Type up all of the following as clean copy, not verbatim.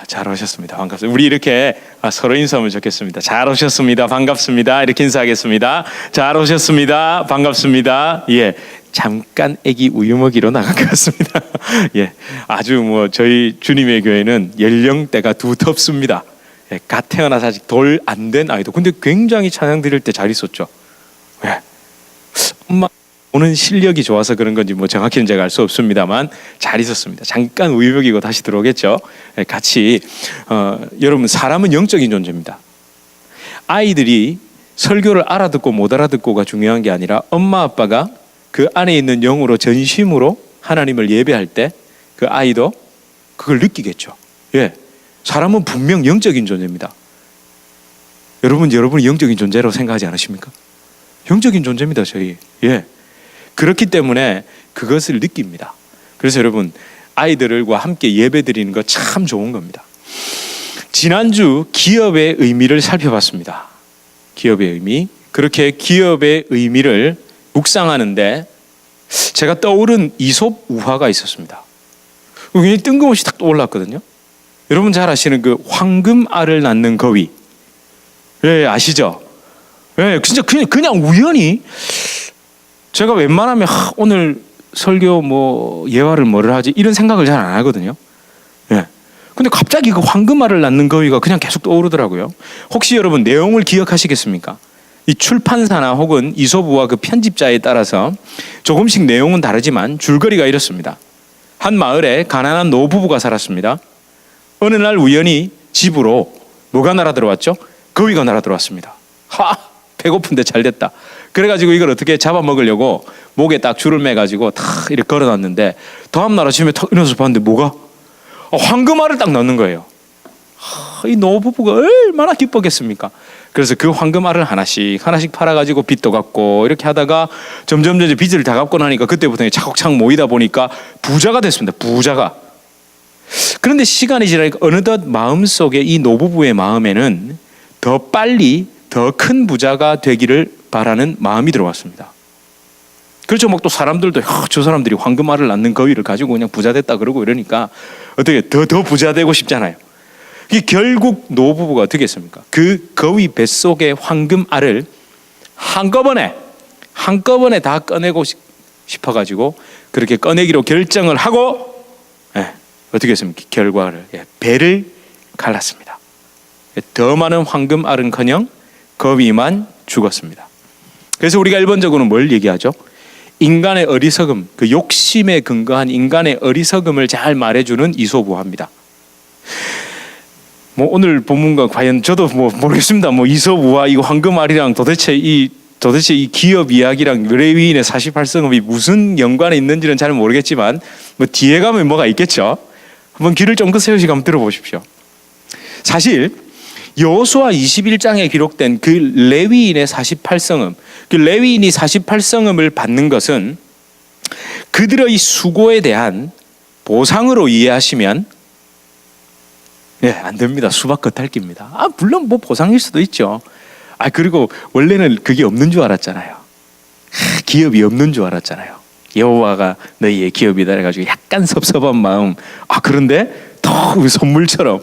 잘 오셨습니다. 반갑습니다. 우리 이렇게 서로 인사하면 좋겠습니다. 잘 오셨습니다. 반갑습니다. 이렇게 인사하겠습니다. 잘 오셨습니다. 반갑습니다. 예, 잠깐 애기 우유 먹이로 나간 것 같습니다. 예, 아주 저희 주님의 교회는 연령대가 두텁습니다. 예, 갓 태어나서 아직 돌 안 된 아이도. 근데 굉장히 찬양 드릴 때 잘 있었죠. 예, 엄마 오는 실력이 좋아서 그런 건지 정확히는 제가 알 수 없습니다만 잘 있었습니다. 잠깐 우유 먹이고 다시 들어오겠죠. 예, 같이 여러분, 사람은 영적인 존재입니다. 아이들이 설교를 알아듣고 못 알아듣고가 중요한 게 아니라 엄마 아빠가 그 안에 있는 영으로 전심으로 하나님을 예배할 때 그 아이도 그걸 느끼겠죠. 예, 사람은 분명 영적인 존재입니다. 여러분이 영적인 존재라고 생각하지 않으십니까? 영적인 존재입니다, 저희. 예, 그렇기 때문에 그것을 느낍니다. 그래서 여러분, 아이들과 함께 예배 드리는 거 참 좋은 겁니다. 지난주 기업의 의미를 살펴봤습니다. 기업의 의미. 그렇게 기업의 의미를 묵상하는데 제가 떠오른 이솝 우화가 있었습니다. 굉장히 뜬금없이 딱 떠올랐거든요. 여러분 잘 아시는 그 황금알을 낳는 거위. 예, 아시죠? 예, 진짜 그냥 우연히 제가 웬만하면 오늘 설교 예화를 뭐를 하지 이런 생각을 잘 안 하거든요. 예. 근데 갑자기 그 황금알을 낳는 거위가 그냥 계속 떠오르더라고요. 혹시 여러분 내용을 기억하시겠습니까? 이 출판사나 혹은 이솝우화 그 편집자에 따라서 조금씩 내용은 다르지만 줄거리가 이렇습니다. 한 마을에 가난한 노부부가 살았습니다. 어느 날 우연히 집으로 뭐가 날아들어왔죠? 거위가 날아들어왔습니다. 배고픈데 잘 됐다. 그래가지고 이걸 어떻게 잡아먹으려고 목에 딱 줄을 매가지고 탁 이렇게 걸어놨는데 다음날 아침에 탁 일어나서 봤는데 뭐가? 황금알을 딱 넣는 거예요. 이 노부부가 얼마나 기뻤겠습니까? 그래서 그 황금알을 하나씩 팔아가지고 빚도 갚고 이렇게 하다가 점점 빚을 다 갚고 나니까 그때부터 차곡차곡 모이다 보니까 부자가 됐습니다. 부자가. 그런데 시간이 지나니까 어느덧 마음속에 이 노부부의 마음에는 더 빨리 더 큰 부자가 되기를 바라는 마음이 들어왔습니다. 그렇죠. 또 사람들도 저 사람들이 황금알을 낳는 거위를 가지고 그냥 부자 됐다 그러고 이러니까 어떻게 더 부자 되고 싶잖아요. 결국 노부부가 어떻게 했습니까? 그 거위 뱃속의 황금알을 한꺼번에 다 꺼내고 싶어가지고 그렇게 꺼내기로 결정을 하고 어떻게 했습니까? 결과를 배를 갈랐습니다. 더 많은 황금알은커녕 거위만 죽었습니다. 그래서 우리가 일반적으로는 뭘 얘기하죠? 인간의 어리석음, 그 욕심에 근거한 인간의 어리석음을 잘 말해주는 이솝우화입니다. 오늘 본문과 과연 저도 모르겠습니다. 이솝우화 이거 황금알이랑 도대체 이 기업 이야기랑 레위인의 48성읍이 무슨 연관이 있는지는 잘 모르겠지만 뒤에 가면 뭐가 있겠죠. 한번 귀를 쫑긋 세우시고 한번 들어보십시오. 사실 여호수아 21장에 기록된 그 레위인의 48성읍, 그 레위인이 48성읍을 받는 것은 그들의 수고에 대한 보상으로 이해하시면 안 됩니다. 수박 겉핥기입니다. 물론 보상일 수도 있죠. 그리고 원래는 그게 없는 줄 알았잖아요. 기업이 없는 줄 알았잖아요. 여호와가 너희의 기업이다 해가지고 약간 섭섭한 마음. 그런데 더 선물처럼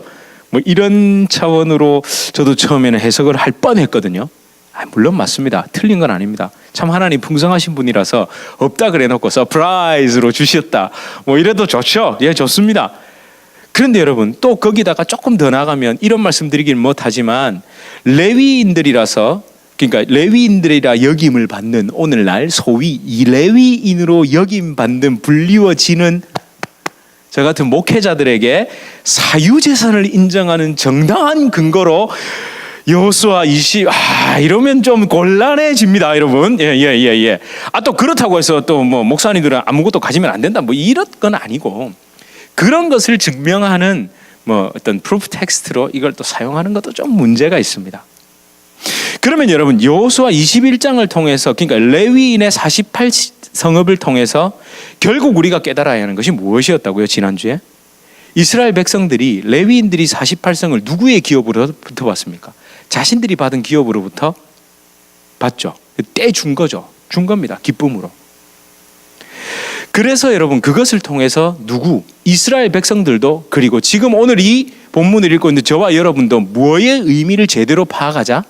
이런 차원으로 저도 처음에는 해석을 할 뻔했거든요. 물론 맞습니다. 틀린 건 아닙니다. 참 하나님 풍성하신 분이라서 없다 그래놓고 서프라이즈로 주셨다. 이래도 좋죠. 예, 좋습니다. 그런데 여러분 또 거기다가 조금 더 나가면 이런 말씀 드리긴 못하지만 레위인들이라 역임을 받는 오늘날 소위 이 레위인으로 역임받는 불리워지는 저 같은 목회자들에게 사유재산을 인정하는 정당한 근거로 여호수아 20 이러면 좀 곤란해집니다, 여러분. 예. 또 그렇다고 해서 또 목사님들은 아무것도 가지면 안 된다 이런 건 아니고 그런 것을 증명하는 어떤 프루프 텍스트로 이걸 또 사용하는 것도 좀 문제가 있습니다. 그러면 여러분 여호수아 21장을 통해서 그러니까 레위인의 48성읍을 통해서 결국 우리가 깨달아야 하는 것이 무엇이었다고요? 지난주에 이스라엘 백성들이 레위인들이 48성을 누구의 기업으로부터 받습니까? 자신들이 받은 기업으로부터 받죠. 떼준 거죠. 준 겁니다. 기쁨으로. 그래서 여러분 그것을 통해서 이스라엘 백성들도 그리고 지금 오늘 이 본문을 읽고 있는 저와 여러분도 뭐의 의미를 제대로 파악하자?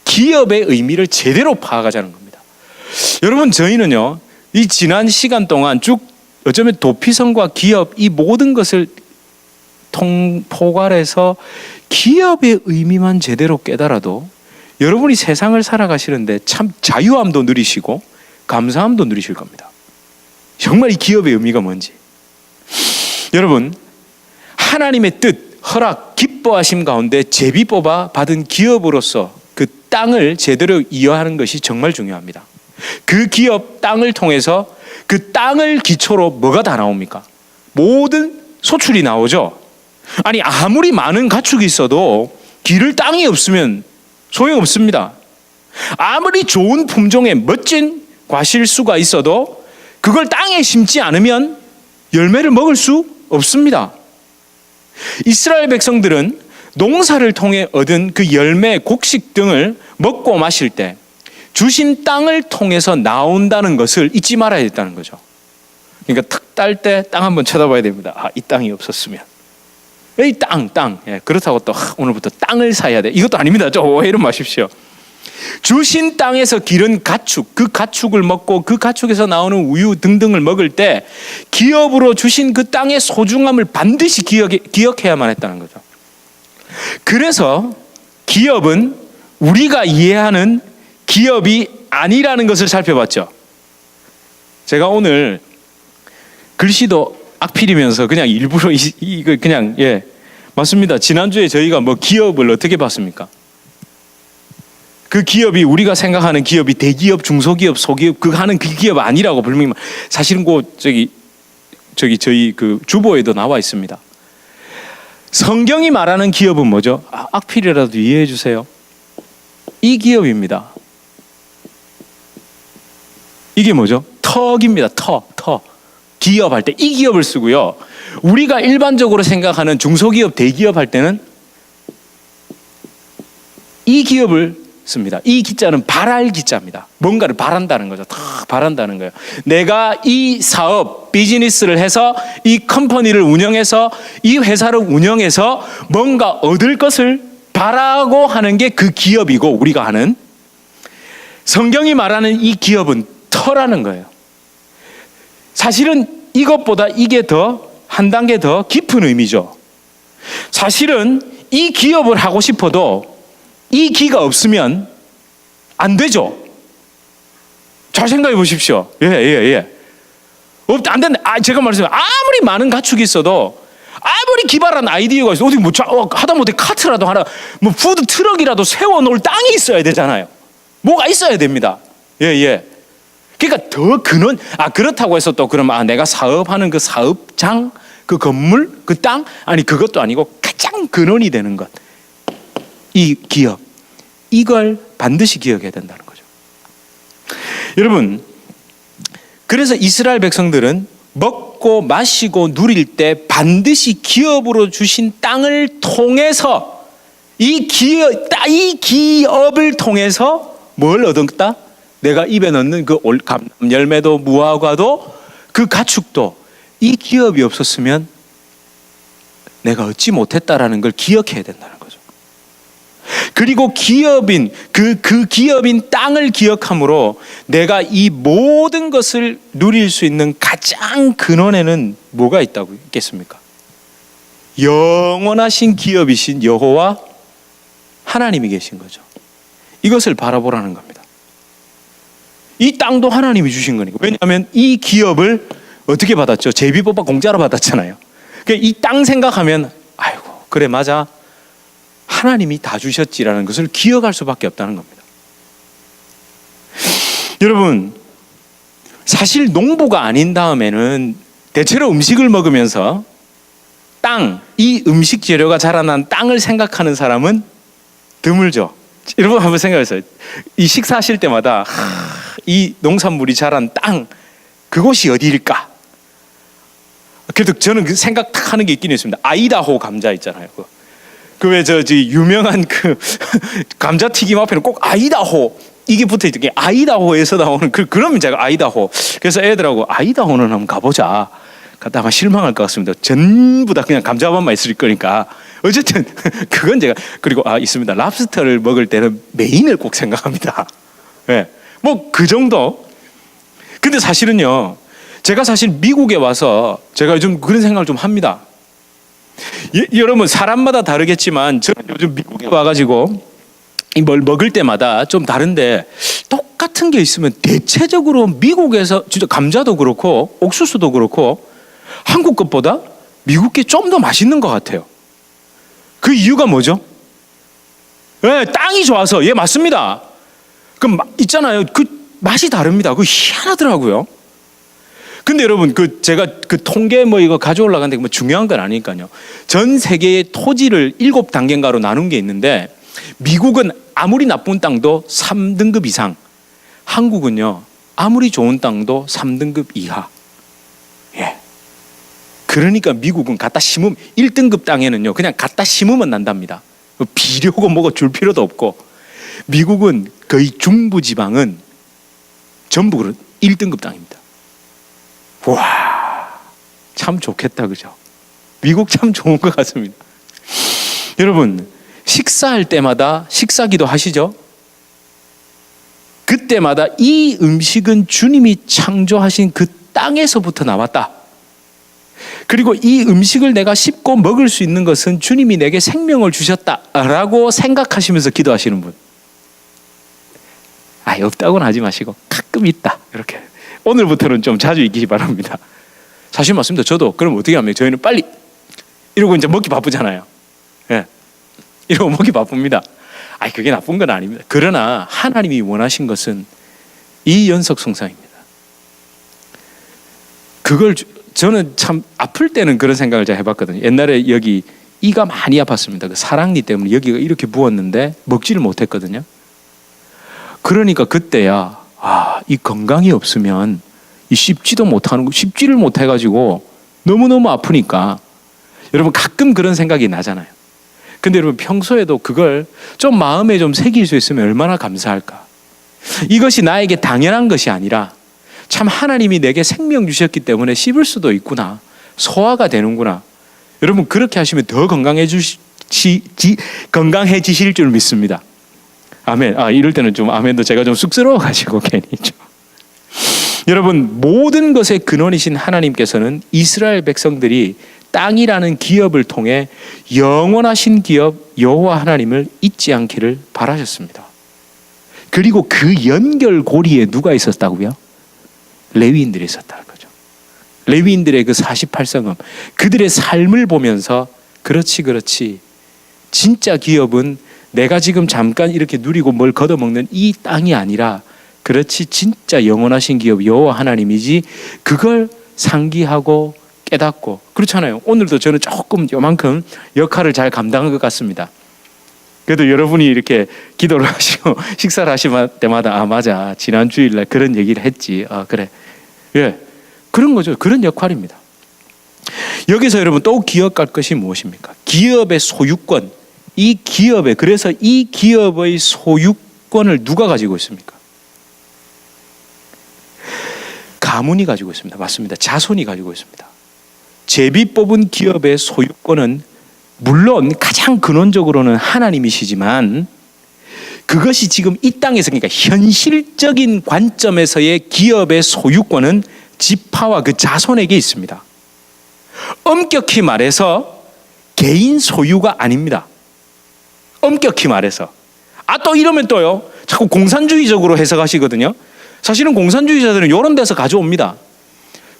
기업의 의미를 제대로 파악하자는 겁니다. 여러분 저희는요 이 지난 시간 동안 쭉 어쩌면 도피성과 기업 이 모든 것을 포괄해서 기업의 의미만 제대로 깨달아도 여러분이 세상을 살아가시는데 참 자유함도 누리시고 감사함도 누리실 겁니다. 정말 이 기업의 의미가 뭔지. 여러분 하나님의 뜻, 허락, 기뻐하심 가운데 제비 뽑아 받은 기업으로서 그 땅을 제대로 이해하는 것이 정말 중요합니다. 그 기업 땅을 통해서 그 땅을 기초로 뭐가 다 나옵니까? 모든 소출이 나오죠. 아니 아무리 많은 가축이 있어도 기를 땅이 없으면 소용없습니다. 아무리 좋은 품종의 멋진 과실수가 있어도 그걸 땅에 심지 않으면 열매를 먹을 수 없습니다. 이스라엘 백성들은 농사를 통해 얻은 그 열매, 곡식 등을 먹고 마실 때 주신 땅을 통해서 나온다는 것을 잊지 말아야 됐다는 거죠. 그러니까 탁 딸 때 땅 한번 쳐다봐야 됩니다. 이 땅이 없었으면. 이 땅. 그렇다고 또 오늘부터 땅을 사야 돼. 이것도 아닙니다. 오해를 마십시오. 주신 땅에서 기른 가축, 그 가축을 먹고 그 가축에서 나오는 우유 등등을 먹을 때 기업으로 주신 그 땅의 소중함을 반드시 기억해야만 했다는 거죠. 그래서 기업은 우리가 이해하는 기업이 아니라는 것을 살펴봤죠. 제가 오늘 글씨도 악필이면서 그냥 일부러 이거 그냥 맞습니다. 지난주에 저희가 뭐 기업을 어떻게 봤습니까? 그 기업이 우리가 생각하는 기업이 대기업, 중소기업, 소기업 그 하는 그 기업 아니라고 분명히 사실은 저희 그 주보에도 나와 있습니다. 성경이 말하는 기업은 뭐죠? 악필이라도 이해해 주세요. 이 기업입니다. 이게 뭐죠? 턱입니다. 턱. 기업할 때 이 기업을 쓰고요. 우리가 일반적으로 생각하는 중소기업, 대기업 할 때는 이 기업을 씁니다. 이 기자는 바랄 기자입니다. 뭔가를 바란다는 거죠. 다 바란다는 거예요. 내가 이 사업, 비즈니스를 해서 이 컴퍼니를 운영해서 이 회사를 운영해서 뭔가 얻을 것을 바라고 하는 게 그 기업이고 우리가 하는 성경이 말하는 이 기업은 터라는 거예요. 사실은 이것보다 이게 한 단계 더 깊은 의미죠. 사실은 이 기업을 하고 싶어도 이 기가 없으면 안 되죠. 잘 생각해 보십시오. 안 된다. 제가 말씀드린 아무리 많은 가축이 있어도 아무리 기발한 아이디어가 있어 어디 하다못해 카트라도 하나 푸드 트럭이라도 세워놓을 땅이 있어야 되잖아요. 뭐가 있어야 됩니다. 그러니까 더 근원 그렇다고 해서 또 그럼 내가 사업하는 그 사업장 그 건물 그 땅 그것도 아니고 가장 근원이 되는 것 이 기업 이걸 반드시 기억해야 된다는 거죠. 여러분 그래서 이스라엘 백성들은 먹고 마시고 누릴 때 반드시 기업으로 주신 땅을 통해서 이 기업을 통해서 뭘 얻었다? 내가 입에 넣는 그 열매도 무화과도 그 가축도 이 기업이 없었으면 내가 얻지 못했다라는 걸 기억해야 된다는 거죠. 그리고 기업인 그 기업인 땅을 기억함으로 내가 이 모든 것을 누릴 수 있는 가장 근원에는 뭐가 있다고 있겠습니까? 영원하신 기업이신 여호와 하나님이 계신 거죠. 이것을 바라보라는 겁니다. 이 땅도 하나님이 주신 거니까. 왜냐하면 이 기업을 어떻게 받았죠? 제비뽑아 공짜로 받았잖아요. 그러니까 이 땅 생각하면 아이고 그래 맞아 하나님이 다 주셨지라는 것을 기억할 수밖에 없다는 겁니다. 여러분 사실 농부가 아닌 다음에는 대체로 음식을 먹으면서 이 음식 재료가 자라난 땅을 생각하는 사람은 드물죠. 여러분 한번 생각해보세요. 이 식사하실 때마다 이 농산물이 자란 땅 그곳이 어디일까? 그래도 저는 그 생각하는 게 있긴 있습니다. 아이다호 감자 있잖아요. 그 왜 유명한 그 감자튀김 앞에는 꼭 아이다호 이게 붙어있던 게 아이다호에서 나오는 그러면 제가 아이다호. 그래서 애들하고 아이다호는 한번 가보자. 갔다가 실망할 것 같습니다. 전부 다 그냥 감자밥만 있을 거니까. 어쨌든 그건 제가 그리고 있습니다. 랍스터를 먹을 때는 메인을 꼭 생각합니다. 네. 뭐 그 정도. 근데 사실은요, 제가 사실 미국에 와서 제가 요즘 그런 생각을 좀 합니다. 여러분 사람마다 다르겠지만 저는 요즘 미국에 와가지고 뭘 먹을 때마다 좀 다른데 똑같은 게 있으면 대체적으로 미국에서 진짜 감자도 그렇고 옥수수도 그렇고 한국 것보다 미국 게 좀 더 맛있는 것 같아요. 그 이유가 뭐죠? 네, 땅이 좋아서. 예, 맞습니다. 그 있잖아요. 그 맛이 다릅니다. 그 희한하더라고요. 근데 여러분 제가 통계 이거 가져올라갔는데 뭐 중요한 건 아니니까요. 전 세계의 토지를 7단계인가로 나눈 게 있는데 미국은 아무리 나쁜 땅도 3등급 이상, 한국은요 아무리 좋은 땅도 3등급 이하. 예. 그러니까 미국은 갖다 심으면 1등급 땅에는요 그냥 갖다 심으면 난답니다. 비료고 뭐고 줄 필요도 없고. 미국은 거의 중부지방은 전부 그런 1등급 땅입니다. 와, 참 좋겠다, 그죠? 미국 참 좋은 것 같습니다. 여러분 식사할 때마다 식사기도 하시죠? 그때마다 이 음식은 주님이 창조하신 그 땅에서부터 나왔다. 그리고 이 음식을 내가 씹고 먹을 수 있는 것은 주님이 내게 생명을 주셨다라고 생각하시면서 기도하시는 분. 없다고는 하지 마시고 가끔 있다. 이렇게. 오늘부터는 좀 자주 있기 바랍니다. 사실 맞습니다. 저도 그럼 어떻게 하면 저희는 빨리 이러고 이제 먹기 바쁘잖아요. 예. 이러고 먹기 바쁩니다. 그게 나쁜 건 아닙니다. 그러나 하나님이 원하신 것은 이 연속 성상입니다. 그걸 저는 참 아플 때는 그런 생각을 제가 해봤거든요. 옛날에 여기 이가 많이 아팠습니다. 그 사랑니 때문에 여기가 이렇게 부었는데 먹지를 못했거든요. 그러니까 그때야 이 건강이 없으면 이 씹지도 못하는 거, 씹지를 못해가지고 너무너무 아프니까 여러분 가끔 그런 생각이 나잖아요. 근데 여러분 평소에도 그걸 좀 마음에 좀 새길 수 있으면 얼마나 감사할까. 이것이 나에게 당연한 것이 아니라 참 하나님이 내게 생명 주셨기 때문에 씹을 수도 있구나. 소화가 되는구나. 여러분 그렇게 하시면 더 건강해지실 줄 믿습니다. 아멘. 이럴 때는 좀 아멘도 제가 좀 쑥스러워가지고 괜히 좀. 여러분 모든 것의 근원이신 하나님께서는 이스라엘 백성들이 땅이라는 기업을 통해 영원하신 기업 여호와 하나님을 잊지 않기를 바라셨습니다. 그리고 그 연결고리에 누가 있었다고요? 레위인들이 있었다는 거죠. 레위인들의 그 48성읍, 그들의 삶을 보면서 그렇지. 진짜 기업은 내가 지금 잠깐 이렇게 누리고 뭘 걷어먹는 이 땅이 아니라 그렇지 진짜 영원하신 기업 여호와 하나님이지, 그걸 상기하고 깨닫고. 그렇잖아요. 오늘도 저는 조금 요만큼 역할을 잘 감당한 것 같습니다. 그래도 여러분이 이렇게 기도를 하시고 식사를 하실 때마다 맞아 지난 주일날 그런 얘기를 했지. 그래. 예, 그런 거죠. 그런 역할입니다. 여기서 여러분 또 기억할 것이 무엇입니까? 기업의 소유권. 이 기업에, 그래서 이 기업의 소유권을 누가 가지고 있습니까? 가문이 가지고 있습니다. 맞습니다. 자손이 가지고 있습니다. 제비 뽑은 기업의 소유권은 물론 가장 근원적으로는 하나님이시지만 그것이 지금 이 땅에서, 그러니까 현실적인 관점에서의 기업의 소유권은 지파와 그 자손에게 있습니다. 엄격히 말해서 개인 소유가 아닙니다. 엄격히 말해서. 또 이러면 또요, 자꾸 공산주의적으로 해석하시거든요. 사실은 공산주의자들은 이런 데서 가져옵니다.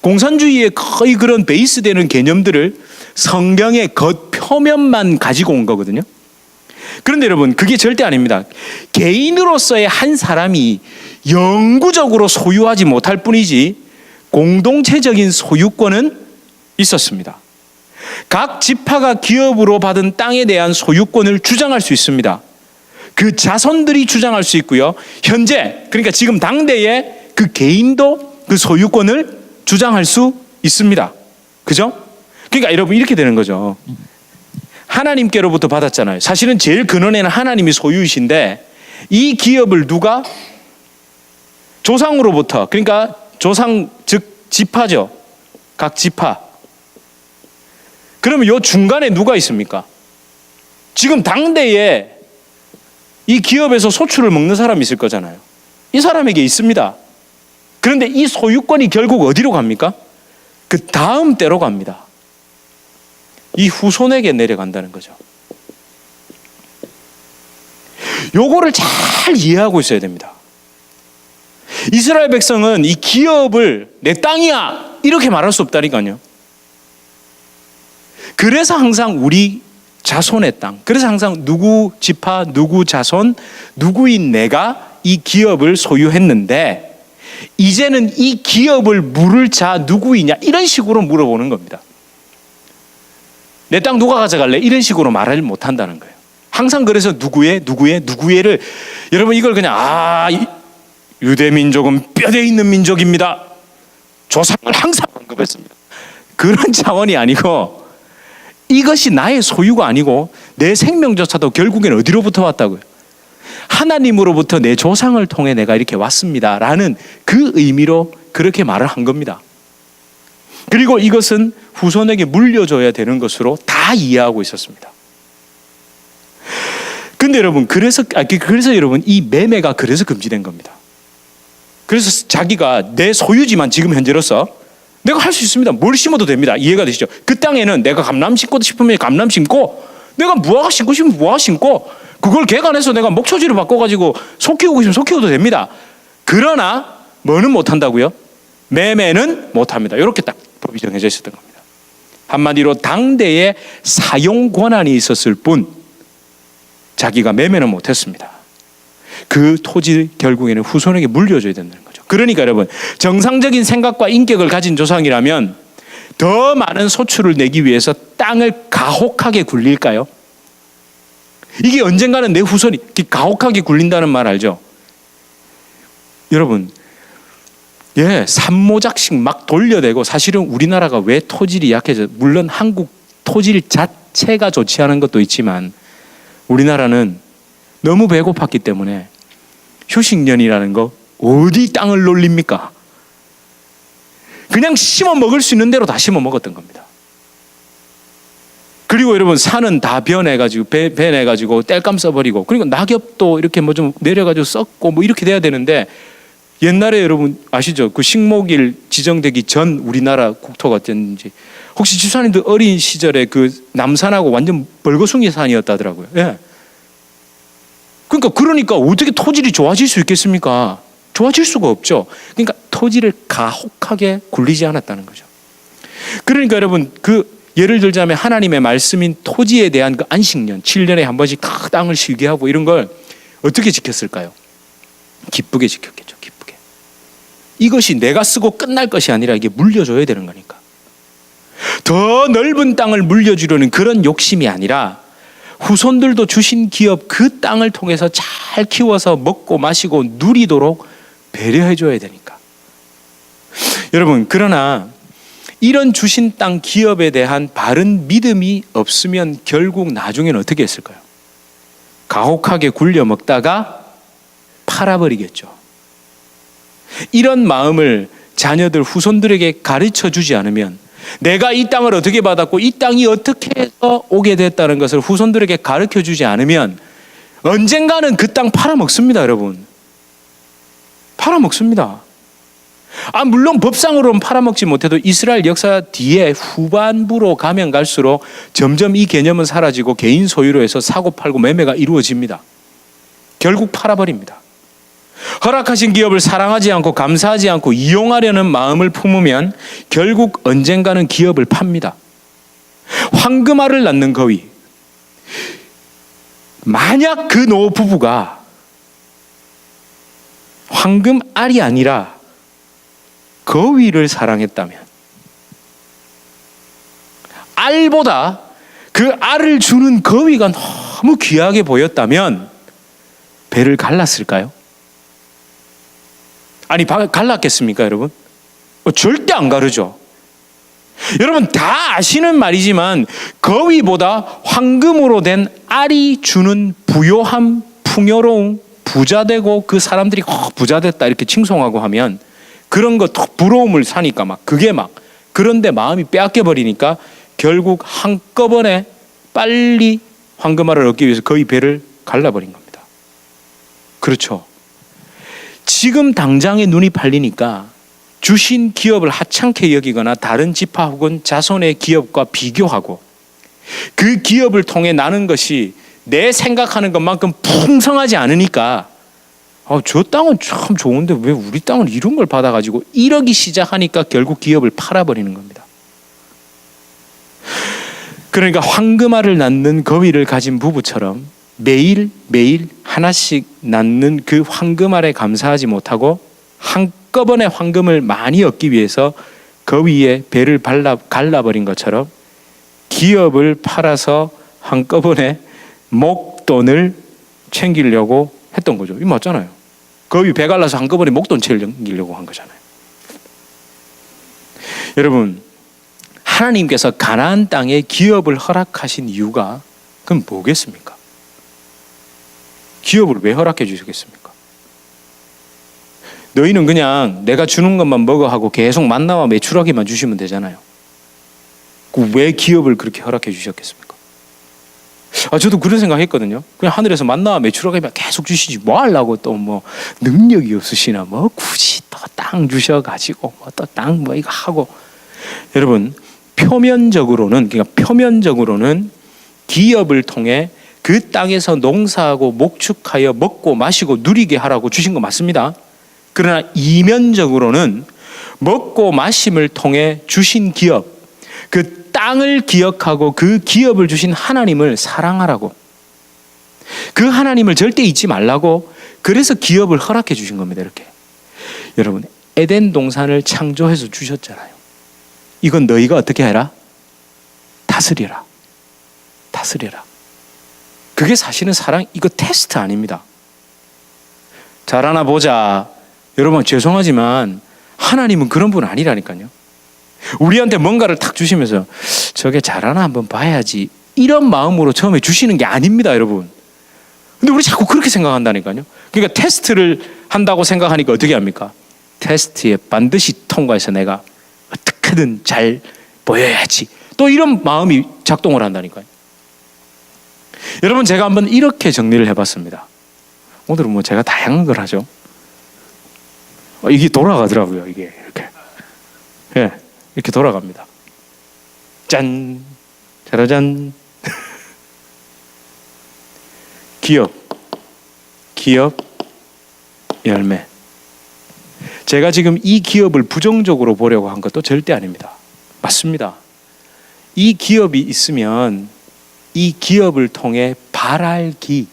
공산주의의 거의 그런 베이스되는 개념들을 성경의 겉표면만 가지고 온 거거든요. 그런데 여러분 그게 절대 아닙니다. 개인으로서의 한 사람이 영구적으로 소유하지 못할 뿐이지 공동체적인 소유권은 있었습니다. 각 지파가 기업으로 받은 땅에 대한 소유권을 주장할 수 있습니다. 그 자손들이 주장할 수 있고요. 현재, 그러니까 지금 당대에 그 개인도 그 소유권을 주장할 수 있습니다. 그죠? 그러니까 여러분 이렇게 되는 거죠. 하나님께로부터 받았잖아요. 사실은 제일 근원에는 하나님이 소유이신데 이 기업을 누가 조상으로부터, 그러니까 조상 즉 지파죠. 각 지파. 그러면 요 중간에 누가 있습니까? 지금 당대에 이 기업에서 소출을 먹는 사람이 있을 거잖아요. 이 사람에게 있습니다. 그런데 이 소유권이 결국 어디로 갑니까? 그 다음 때로 갑니다. 이 후손에게 내려간다는 거죠. 요거를 잘 이해하고 있어야 됩니다. 이스라엘 백성은 이 기업을 내 땅이야 이렇게 말할 수 없다니까요. 그래서 항상 우리 자손의 땅, 그래서 항상 누구 지파, 누구 자손, 누구인 내가 이 기업을 소유했는데 이제는 이 기업을 물을 자 누구이냐 이런 식으로 물어보는 겁니다. 내 땅 누가 가져갈래? 이런 식으로 말을 못한다는 거예요. 항상 그래서 누구의를 여러분 이걸 그냥 유대민족은 뼈대 있는 민족입니다. 조상을 항상 언급했습니다. 그런 차원이 아니고 이것이 나의 소유가 아니고 내 생명조차도 결국엔 어디로부터 왔다고요? 하나님으로부터 내 조상을 통해 내가 이렇게 왔습니다 라는 그 의미로 그렇게 말을 한 겁니다. 그리고 이것은 후손에게 물려줘야 되는 것으로 다 이해하고 있었습니다. 근데 여러분 그래서 여러분 이 매매가 그래서 금지된 겁니다. 그래서 자기가 내 소유지만 지금 현재로서 내가 할 수 있습니다. 뭘 심어도 됩니다. 이해가 되시죠? 그 땅에는 내가 감람 심고 싶으면 감람 심고 내가 무화과 심고 싶으면 무화과 심고 그걸 개간해서 내가 목초지로 바꿔가지고 소 키우고 싶으면 소 키워도 됩니다. 그러나 뭐는 못한다고요? 매매는 못합니다. 이렇게 딱 법이 정해져 있었던 겁니다. 한마디로 당대에 사용 권한이 있었을 뿐 자기가 매매는 못했습니다. 그 토지 결국에는 후손에게 물려줘야 된다는 거죠. 그러니까 여러분 정상적인 생각과 인격을 가진 조상이라면 더 많은 소출을 내기 위해서 땅을 가혹하게 굴릴까요? 이게 언젠가는 내 후손이 가혹하게 굴린다는 말 알죠? 여러분 산모작식 막 돌려대고 사실은 우리나라가 왜 토질이 약해져 물론 한국 토질 자체가 좋지 않은 것도 있지만 우리나라는 너무 배고팠기 때문에 휴식년이라는 거 어디 땅을 놀립니까? 그냥 심어 먹을 수 있는 대로 다 심어 먹었던 겁니다. 그리고 여러분 산은 다 변해가지고 배내가지고 땔감 써버리고 그리고 낙엽도 이렇게 뭐 좀 내려가지고 썩고 뭐 이렇게 돼야 되는데 옛날에 여러분 아시죠? 그 식목일 지정되기 전 우리나라 국토가 어땠는지 혹시 집사님들 어린 시절에 그 남산하고 완전 벌거숭이 산이었다더라고요. 예. 그러니까 어떻게 토질이 좋아질 수 있겠습니까? 좋아질 수가 없죠. 그러니까 토지를 가혹하게 굴리지 않았다는 거죠. 그러니까 여러분 예를 들자면 하나님의 말씀인 토지에 대한 그 안식년 7년에 한 번씩 다 땅을 쉬게 하고 이런 걸 어떻게 지켰을까요? 기쁘게 지켰겠죠. 기쁘게. 이것이 내가 쓰고 끝날 것이 아니라 이게 물려줘야 되는 거니까. 더 넓은 땅을 물려주려는 그런 욕심이 아니라 후손들도 주신 기업 그 땅을 통해서 잘 키워서 먹고 마시고 누리도록 배려해 줘야 되니까. 여러분 그러나 이런 주신 땅 기업에 대한 바른 믿음이 없으면 결국 나중에는 어떻게 했을까요? 가혹하게 굴려 먹다가 팔아버리겠죠. 이런 마음을 자녀들 후손들에게 가르쳐 주지 않으면 내가 이 땅을 어떻게 받았고 이 땅이 어떻게 해서 오게 됐다는 것을 후손들에게 가르쳐 주지 않으면 언젠가는 그 땅 팔아먹습니다. 여러분 팔아먹습니다. 물론 법상으로는 팔아먹지 못해도 이스라엘 역사 뒤에 후반부로 가면 갈수록 점점 이 개념은 사라지고 개인 소유로 해서 사고 팔고 매매가 이루어집니다. 결국 팔아버립니다. 허락하신 기업을 사랑하지 않고 감사하지 않고 이용하려는 마음을 품으면 결국 언젠가는 기업을 팝니다. 황금알을 낳는 거위. 만약 그 노부부가 황금알이 아니라 거위를 사랑했다면 알보다 그 알을 주는 거위가 너무 귀하게 보였다면 배를 갈랐을까요? 아니 갈랐겠습니까 여러분? 절대 안 가르죠. 여러분 다 아시는 말이지만 거위보다 황금으로 된 알이 주는 부요함, 풍요로움, 부자 되고 그 사람들이 부자 됐다 이렇게 칭송하고 하면 그런 거 부러움을 사니까 막 그게 막 그런데 마음이 빼앗겨 버리니까 결국 한꺼번에 빨리 황금알을 얻기 위해서 거의 배를 갈라버린 겁니다. 그렇죠. 지금 당장에 눈이 팔리니까 주신 기업을 하찮게 여기거나 다른 지파 혹은 자손의 기업과 비교하고 그 기업을 통해 나는 것이 내 생각하는 것만큼 풍성하지 않으니까 저 땅은 참 좋은데 왜 우리 땅은 이런 걸 받아가지고 이러기 시작하니까 결국 기업을 팔아버리는 겁니다. 그러니까 황금알을 낳는 거위를 가진 부부처럼 매일매일 하나씩 낳는 그 황금알에 감사하지 못하고 한꺼번에 황금을 많이 얻기 위해서 거위의 배를 갈라버린 것처럼 기업을 팔아서 한꺼번에 목돈을 챙기려고 했던 거죠. 이거 맞잖아요. 거위 배 갈라서 한꺼번에 목돈 챙기려고 한 거잖아요. 여러분, 하나님께서 가나안 땅에 기업을 허락하신 이유가 그럼 뭐겠습니까? 기업을 왜 허락해 주시겠습니까? 너희는 그냥 내가 주는 것만 먹어 하고 계속 만나와 메추라기만 주시면 되잖아요. 왜 기업을 그렇게 허락해 주셨겠습니까? 저도 그런 생각했거든요. 그냥 하늘에서 만나와 메추라기만 계속 주시지 뭐 하려고 또 뭐 능력이 없으시나 뭐 굳이 또 땅 주셔가지고 뭐 또 땅 뭐 이거 하고. 여러분, 표면적으로는 기업을 통해 그 땅에서 농사하고 목축하여 먹고 마시고 누리게 하라고 주신 거 맞습니다. 그러나 이면적으로는 먹고 마심을 통해 주신 기업, 그 땅을 기억하고 그 기업을 주신 하나님을 사랑하라고, 그 하나님을 절대 잊지 말라고, 그래서 기업을 허락해 주신 겁니다. 이렇게. 여러분, 에덴 동산을 창조해서 주셨잖아요. 이건 너희가 어떻게 해라? 다스리라. 다스리라. 그게 사실은 사랑, 이거 테스트 아닙니다. 잘하나 보자. 여러분, 죄송하지만 하나님은 그런 분 아니라니까요. 우리한테 뭔가를 탁 주시면서 저게 잘하나 한번 봐야지, 이런 마음으로 처음에 주시는 게 아닙니다, 여러분. 근데 우리 자꾸 그렇게 생각한다니까요. 그러니까 테스트를 한다고 생각하니까 어떻게 합니까? 테스트에 반드시 통과해서 내가 어떻게든 잘 보여야지, 또 이런 마음이 작동을 한다니까요. 여러분, 제가 한번 이렇게 정리를 해봤습니다. 오늘은 뭐 제가 다양한 걸 하죠. 이게 돌아가더라고요. 이게 이렇게, 예, 이렇게 돌아갑니다. 짠, 짜라잔. 기업, 열매. 제가 지금 이 기업을 부정적으로 보려고 한 것도 절대 아닙니다. 맞습니다. 이 기업이 있으면 이 기업을 통해 바랄기,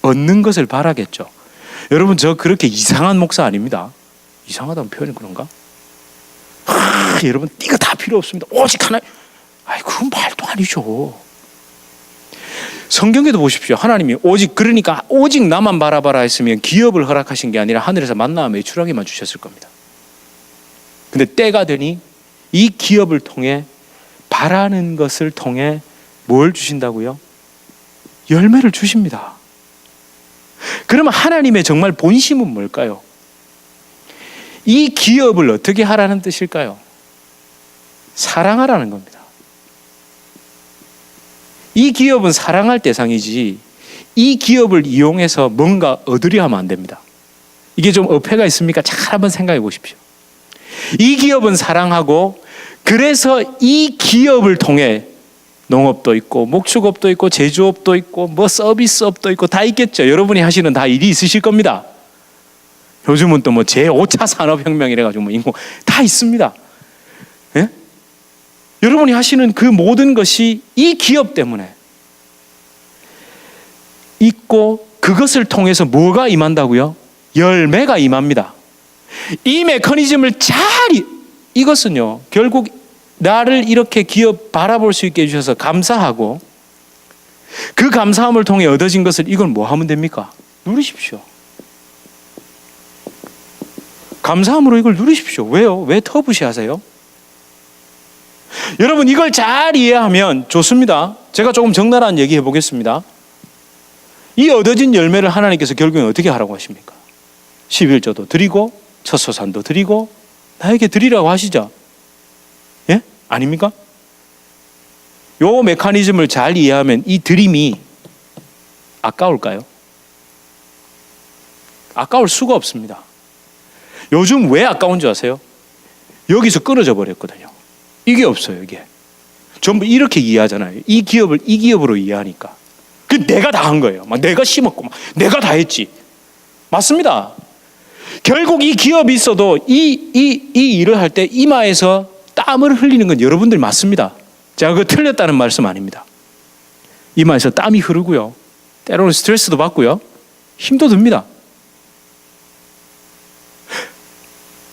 얻는 것을 바라겠죠. 여러분, 저 그렇게 이상한 목사 아닙니다. 이상하다는 표현이 그런가? 여러분, 이거 다 필요 없습니다. 오직 하나. 그건 말도 아니죠. 성경에도 보십시오. 하나님이 그러니까 오직 나만 바라봐라 했으면 기업을 허락하신 게 아니라 하늘에서 만나와 메추라기만 주셨을 겁니다. 근데 때가 되니 이 기업을 통해, 바라는 것을 통해 뭘 주신다고요? 열매를 주십니다. 그러면 하나님의 정말 본심은 뭘까요? 이 기업을 어떻게 하라는 뜻일까요? 사랑하라는 겁니다. 이 기업은 사랑할 대상이지, 이 기업을 이용해서 뭔가 얻으려 하면 안 됩니다. 이게 좀 어폐가 있습니까? 잘 한번 생각해 보십시오. 이 기업은 사랑하고, 그래서 이 기업을 통해 농업도 있고 목축업도 있고 제조업도 있고 뭐 서비스업도 있고 다 있겠죠. 여러분이 하시는 다 일이 있으실 겁니다. 요즘은 또 뭐 제5차 산업혁명 이래가지고 뭐 인공 다 있습니다. 예? 여러분이 하시는 그 모든 것이 이 기업 때문에 있고, 그것을 통해서 뭐가 임한다고요? 열매가 임합니다. 이 메커니즘을 이것은요, 결국 나를 이렇게 기업 바라볼 수 있게 해주셔서 감사하고, 그 감사함을 통해 얻어진 것을 이걸 뭐 하면 됩니까? 누리십시오. 감사함으로 이걸 누리십시오. 왜요? 왜 터부시하세요? 여러분, 이걸 잘 이해하면 좋습니다. 제가 조금 적나라한 얘기 해보겠습니다. 이 얻어진 열매를 하나님께서 결국엔 어떻게 하라고 하십니까? 11조도 드리고 첫소산도 드리고 나에게 드리라고 하시죠. 예? 아닙니까? 요 메커니즘을 잘 이해하면 이 드림이 아까울까요? 아까울 수가 없습니다. 요즘 왜 아까운 줄 아세요? 여기서 끊어져 버렸거든요. 이게 없어요, 이게. 전부 이렇게 이해하잖아요. 이 기업을 이 기업으로 이해하니까. 그 내가 다 한 거예요. 막 내가 심었고, 막 내가 다 했지. 맞습니다. 결국 이 기업이 있어도 이 일을 할 때 이마에서 땀을 흘리는 건 여러분들 맞습니다. 제가 그 틀렸다는 말씀 아닙니다. 이마에서 땀이 흐르고요. 때로는 스트레스도 받고요. 힘도 듭니다.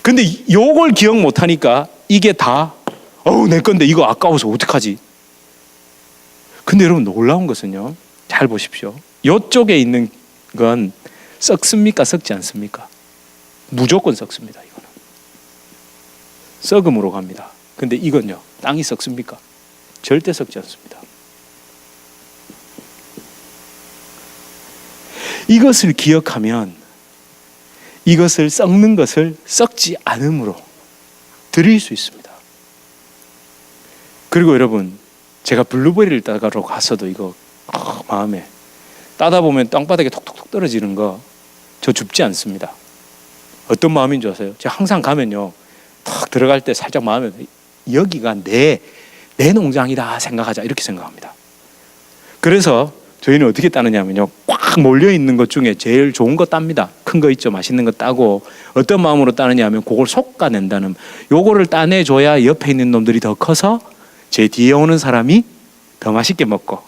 근데 요걸 기억 못하니까 이게 다 내 건데 이거 아까워서 어떡하지? 근데 여러분 놀라운 것은요. 잘 보십시오. 요쪽에 있는 건 썩습니까? 썩지 않습니까? 무조건 썩습니다. 이거는. 썩음으로 갑니다. 근데 이건요. 땅이 썩습니까? 절대 썩지 않습니다. 이것을 기억하면 이것을 썩는 것을 썩지 않음으로 드릴 수 있습니다. 그리고 여러분, 제가 블루베리를 따러 갔어도 이거 마음에 따다 보면 땅바닥에 톡톡톡 떨어지는 거 저 줍지 않습니다. 어떤 마음인 줄 아세요? 제가 항상 가면요, 탁 들어갈 때 살짝 마음에 여기가 내 농장이다 생각하자 이렇게 생각합니다. 그래서 저희는 어떻게 따느냐면요, 꽉 몰려 있는 것 중에 제일 좋은 거 땁니다. 큰 거 있죠, 맛있는 거 따고. 어떤 마음으로 따느냐면 그걸 솎아낸다는, 요거를 따내줘야 옆에 있는 놈들이 더 커서 제 뒤에 오는 사람이 더 맛있게 먹고,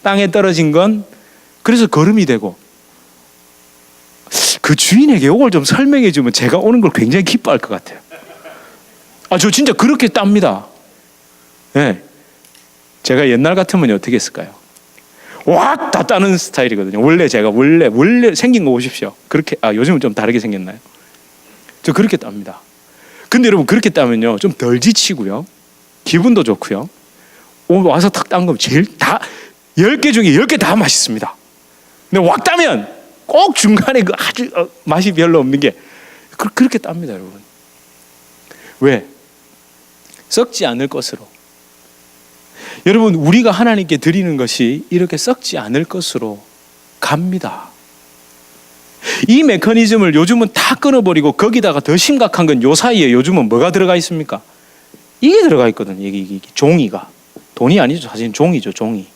땅에 떨어진 건 그래서 거름이 되고. 그 주인에게 이걸 좀 설명해 주면 제가 오는 걸 굉장히 기뻐할 것 같아요. 저 진짜 그렇게 땁니다. 네. 제가 옛날 같으면 어떻게 했을까요? 왁 다 따는 스타일이거든요. 원래 생긴 거 보십시오. 그렇게, 요즘은 좀 다르게 생겼나요? 저 그렇게 땁니다. 근데 여러분, 그렇게 따면요, 좀 덜 지치고요, 기분도 좋고요. 와서 탁 딴 거 제일 다 10개 중에 10개 다 맛있습니다. 근데 왁 따면 꼭 중간에 그 아주 맛이 별로 없는 게 그렇게 땁니다, 여러분. 왜? 썩지 않을 것으로. 여러분, 우리가 하나님께 드리는 것이 이렇게 썩지 않을 것으로 갑니다. 이 메커니즘을 요즘은 다 끊어버리고 거기다가 더 심각한 건 요 사이에 요즘은 뭐가 들어가 있습니까? 이게 들어가 있거든요. 이게 종이가. 돈이 아니죠. 사실은 종이죠. 종이.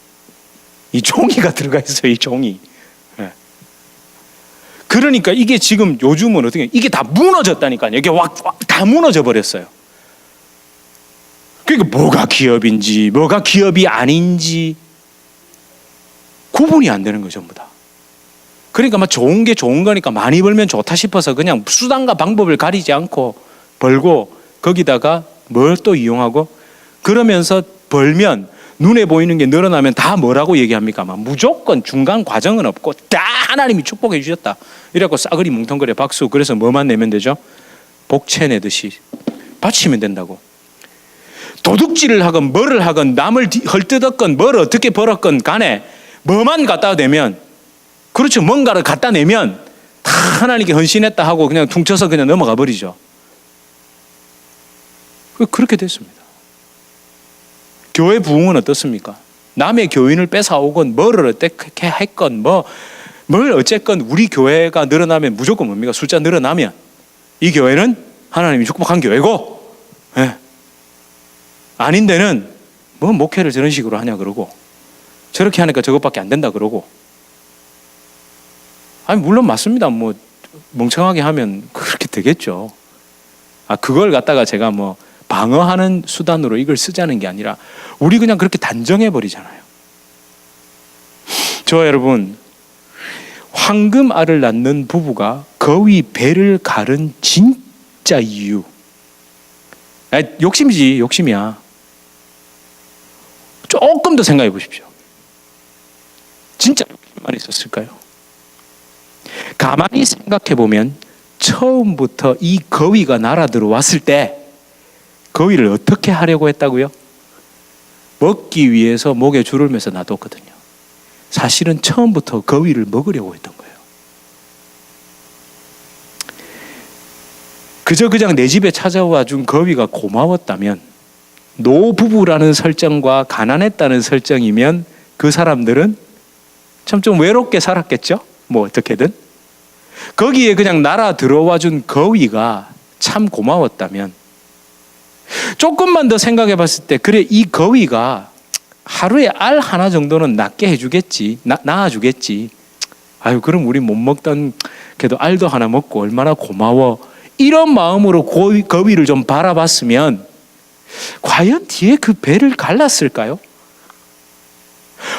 이 종이가 들어가 있어요. 이 종이. 네. 그러니까 이게 지금 요즘은 어떻게, 이게 다 무너졌다니까요. 이게 다 무너져 버렸어요. 그러니까 뭐가 기업인지 뭐가 기업이 아닌지 구분이 안 되는 거죠, 전부 다. 그러니까 막 좋은 게 좋은 거니까 많이 벌면 좋다 싶어서 그냥 수단과 방법을 가리지 않고 벌고, 거기다가 뭘 또 이용하고, 그러면서 벌면 눈에 보이는 게 늘어나면 다 뭐라고 얘기합니까? 막 무조건 중간 과정은 없고 다 하나님이 축복해 주셨다. 이래갖고 싸그리 뭉텅거려 박수. 그래서 뭐만 내면 되죠? 복채 내듯이 바치면 된다고. 도둑질을 하건 뭐를 하건 남을 헐뜯었건 뭘 어떻게 벌었건 간에 뭐만 갖다 대면, 그렇죠, 뭔가를 갖다 내면 다 하나님께 헌신했다 하고 그냥 퉁쳐서 그냥 넘어가 버리죠. 그렇게 됐습니다. 교회 부흥은 어떻습니까? 남의 교인을 뺏어오건 뭐를 어떻게 했건 뭘 어쨌건 우리 교회가 늘어나면 무조건 뭡니까? 숫자 늘어나면 이 교회는 하나님이 축복한 교회고, 예. 아닌 데는 뭐 목회를 저런 식으로 하냐 그러고, 저렇게 하니까 저것밖에 안 된다 그러고. 물론 맞습니다. 뭐 멍청하게 하면 그렇게 되겠죠. 그걸 갖다가 제가 뭐 방어하는 수단으로 이걸 쓰자는 게 아니라 우리 그냥 그렇게 단정해 버리잖아요. 저 여러분, 황금알을 낳는 부부가 거위 배를 가른 진짜 이유, 욕심이지, 욕심이야. 조금 더 생각해 보십시오. 진짜 욕심만 있었을까요? 가만히 생각해 보면 처음부터 이 거위가 날아 들어왔을 때 거위를 어떻게 하려고 했다고요? 먹기 위해서 목에 줄을 매서 놔뒀거든요. 사실은 처음부터 거위를 먹으려고 했던 거예요. 그냥 내 집에 찾아와 준 거위가 고마웠다면, 노부부라는 설정과 가난했다는 설정이면 그 사람들은 참 좀 외롭게 살았겠죠? 뭐 어떻게든. 거기에 그냥 날아 들어와 준 거위가 참 고마웠다면, 조금만 더 생각해 봤을 때, 그래, 이 거위가 하루에 알 하나 정도는 낳게 해주겠지, 낳아주겠지. 아유, 그럼 우리 못 먹던 그래도 알도 하나 먹고 얼마나 고마워. 이런 마음으로 거위를 좀 바라봤으면 과연 뒤에 그 배를 갈랐을까요?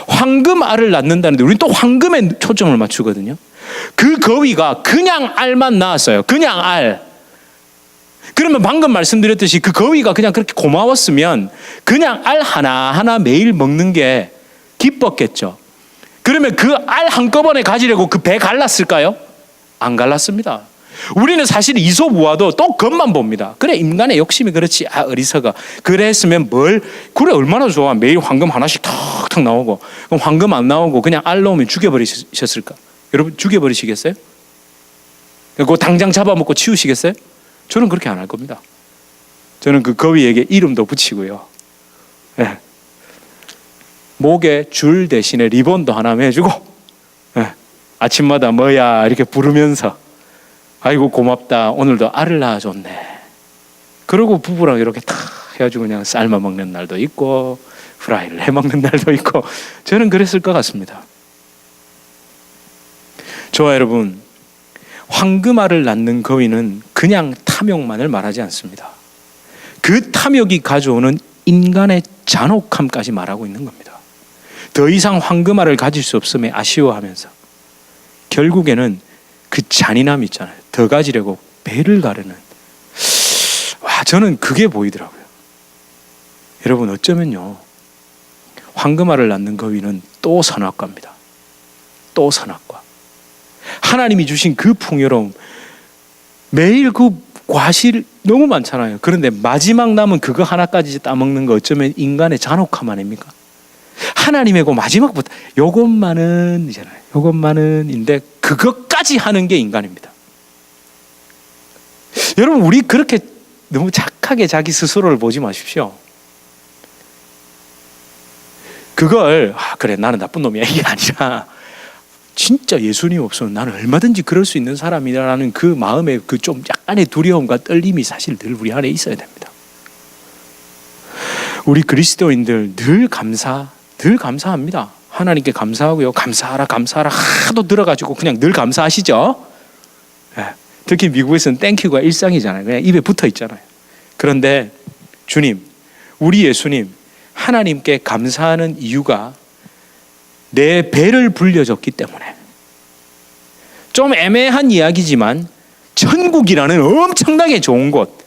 황금 알을 낳는다는데 우리는 또 황금에 초점을 맞추거든요. 그 거위가 그냥 알만 낳았어요. 그냥 알. 그러면 방금 말씀드렸듯이 그 거위가 그냥 그렇게 고마웠으면 그냥 알 하나하나 매일 먹는 게 기뻤겠죠. 그러면 그 알 한꺼번에 가지려고 그 배 갈랐을까요? 안 갈랐습니다. 우리는 사실 이솝우화도 또 겉만 봅니다. 그래, 인간의 욕심이 그렇지. 어리석어. 그래 했으면 그래, 얼마나 좋아. 매일 황금 하나씩 탁탁 나오고. 그럼 황금 안 나오고 그냥 알 넣으면 죽여버리셨을까? 여러분, 죽여버리시겠어요? 그거 당장 잡아먹고 치우시겠어요? 저는 그렇게 안 할 겁니다. 저는 그 거위에게 이름도 붙이고요. 네. 목에 줄 대신에 리본도 하나 매주고, 네. 아침마다 뭐야 이렇게 부르면서, 아이고 고맙다, 오늘도 알을 낳아줬네. 그러고 부부랑 이렇게 탁 해가지고 그냥 삶아 먹는 날도 있고 프라이를 해 먹는 날도 있고, 저는 그랬을 것 같습니다. 저와 여러분, 황금알을 낳는 거위는 그냥 탐욕만을 말하지 않습니다. 그 탐욕이 가져오는 인간의 잔혹함까지 말하고 있는 겁니다. 더 이상 황금알을 가질 수 없음에 아쉬워하면서 결국에는 그 잔인함 있잖아요. 더 가지려고 배를 가르는. 저는 그게 보이더라고요. 여러분, 어쩌면요, 황금알을 낳는 거위는 또 선악과입니다. 또 선악과. 하나님이 주신 그 풍요로움, 매일 그 과실 너무 많잖아요. 그런데 마지막 남은 그거 하나까지 따먹는 거 어쩌면 인간의 잔혹함 아닙니까? 하나님이고 마지막부터 요것만은 이잖아요. 요것만은인데 그것까지 하는 게 인간입니다. 여러분, 우리 그렇게 너무 착하게 자기 스스로를 보지 마십시오. 그걸 그래, 나는 나쁜 놈이야, 이게 아니라 진짜 예수님 없으면 나는 얼마든지 그럴 수 있는 사람이라는 그 마음의 그 좀 약간의 두려움과 떨림이 사실 늘 우리 안에 있어야 됩니다. 우리 그리스도인들 늘 감사합니다. 하나님께 감사하고요. 감사하라 하도 들어가지고 그냥 늘 감사하시죠. 특히 미국에서는 땡큐가 일상이잖아요. 그냥 입에 붙어 있잖아요. 그런데 주님, 우리 예수님, 하나님께 감사하는 이유가 내 배를 불려줬기 때문에. 좀 애매한 이야기지만 천국이라는 엄청나게 좋은 곳,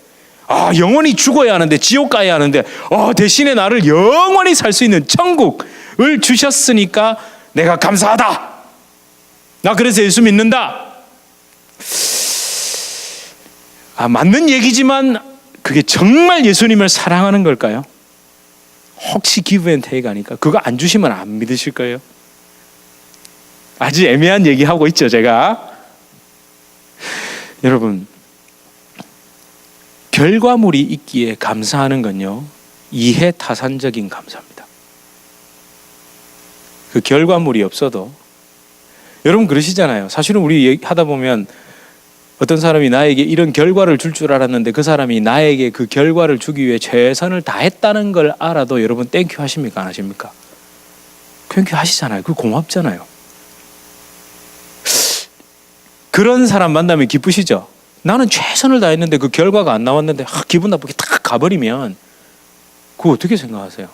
영원히 죽어야 하는데, 지옥 가야 하는데, 대신에 나를 영원히 살 수 있는 천국을 주셨으니까 내가 감사하다. 나 그래서 예수 믿는다. 맞는 얘기지만 그게 정말 예수님을 사랑하는 걸까요? 혹시 기브 앤 테이크 아닐까? 그거 안 주시면 안 믿으실 거예요. 아주 애매한 얘기하고 있죠, 제가. 여러분, 결과물이 있기에 감사하는 건요, 이해타산적인 감사입니다. 그 결과물이 없어도, 여러분 그러시잖아요. 사실은 우리 얘기하다 보면 어떤 사람이 나에게 이런 결과를 줄 줄 알았는데 그 사람이 나에게 그 결과를 주기 위해 최선을 다했다는 걸 알아도 여러분 땡큐 하십니까? 안 하십니까? 땡큐 하시잖아요. 그거 고맙잖아요. 그런 사람 만나면 기쁘시죠? 나는 최선을 다했는데 그 결과가 안 나왔는데 기분 나쁘게 탁 가버리면 그거 어떻게 생각하세요?